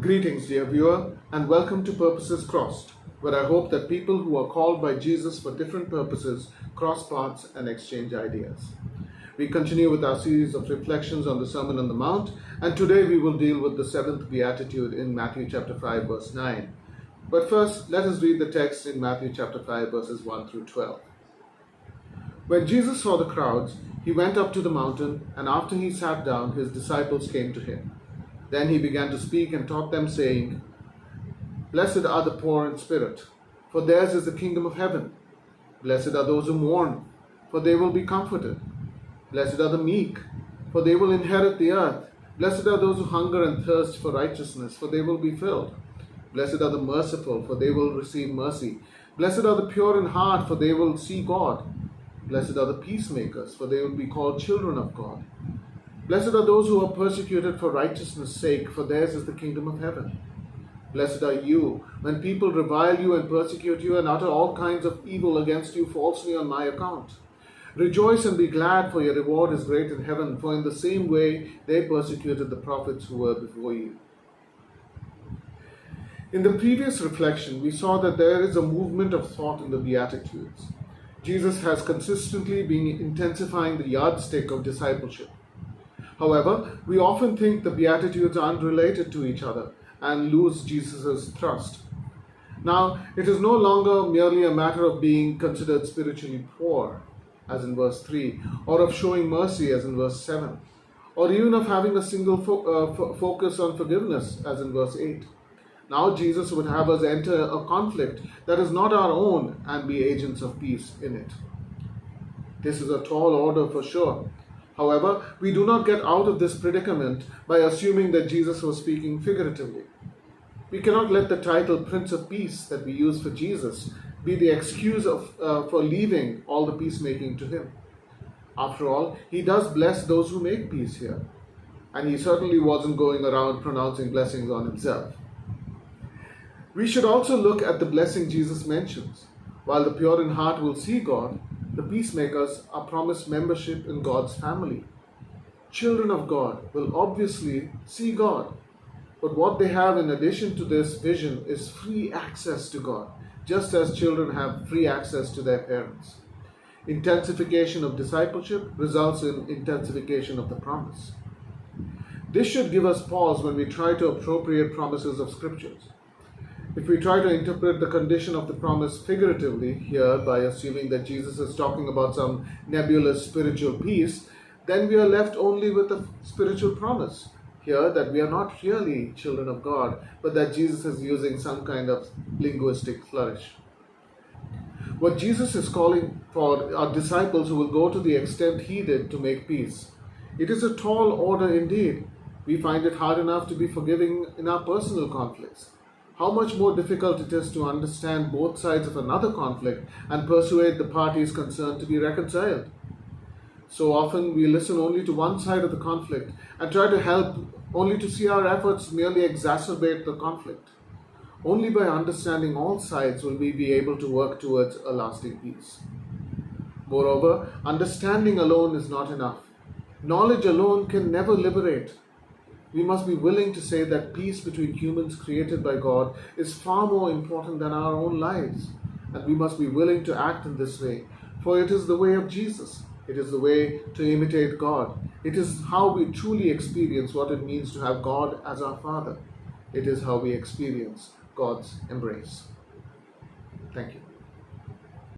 Greetings, dear viewer, and welcome to Purposes Crossed, where I hope that people who are called by Jesus for different purposes cross paths and exchange ideas. We continue with our series of reflections on the Sermon on the Mount, and today we will deal with the seventh Beatitude in Matthew chapter 5, verse 9. But first, let us read the text in Matthew chapter 5, verses 1 through 12. When Jesus saw the crowds, he went up to the mountain, and after he sat down, his disciples came to him. Then he began to speak and taught them, saying, Blessed are the poor in spirit, for theirs is the kingdom of heaven. Blessed are those who mourn, for they will be comforted. Blessed are the meek, for they will inherit the earth. Blessed are those who hunger and thirst for righteousness, for they will be filled. Blessed are the merciful, for they will receive mercy. Blessed are the pure in heart, for they will see God. Blessed are the peacemakers, for they will be called children of God. Blessed are those who are persecuted for righteousness' sake, for theirs is the kingdom of heaven. Blessed are you when people revile you and persecute you and utter all kinds of evil against you falsely on my account. Rejoice and be glad, for your reward is great in heaven, for in the same way they persecuted the prophets who were before you. In the previous reflection, we saw that there is a movement of thought in the Beatitudes. Jesus has consistently been intensifying the yardstick of discipleship. However, we often think the Beatitudes are unrelated to each other and lose Jesus' thrust. Now, it is no longer merely a matter of being considered spiritually poor, as in verse 3, or of showing mercy, as in verse 7, or even of having a single focus on forgiveness, as in verse 8. Now, Jesus would have us enter a conflict that is not our own and be agents of peace in it. This is a tall order for sure. However, we do not get out of this predicament by assuming that Jesus was speaking figuratively. We cannot let the title Prince of Peace that we use for Jesus be the excuse for leaving all the peacemaking to him. After all, he does bless those who make peace here, and he certainly wasn't going around pronouncing blessings on himself. We should also look at the blessing Jesus mentions. While the pure in heart will see God, the peacemakers are promised membership in God's family. Children of God will obviously see God, but what they have in addition to this vision is free access to God, just as children have free access to their parents. Intensification of discipleship results in intensification of the promise. This should give us pause when we try to appropriate promises of scriptures. If we try to interpret the condition of the promise figuratively here by assuming that Jesus is talking about some nebulous spiritual peace, then we are left only with a spiritual promise here that we are not really children of God, but that Jesus is using some kind of linguistic flourish. What Jesus is calling for are disciples who will go to the extent he did to make peace. It is a tall order indeed. We find it hard enough to be forgiving in our personal conflicts. How much more difficult it is to understand both sides of another conflict and persuade the parties concerned to be reconciled. So often we listen only to one side of the conflict and try to help only to see our efforts merely exacerbate the conflict. Only by understanding all sides will we be able to work towards a lasting peace. Moreover, understanding alone is not enough. Knowledge alone can never liberate. We must be willing to say that peace between humans created by God is far more important than our own lives. And we must be willing to act in this way, for it is the way of Jesus. It is the way to imitate God. It is how we truly experience what it means to have God as our Father. It is how we experience God's embrace. Thank you.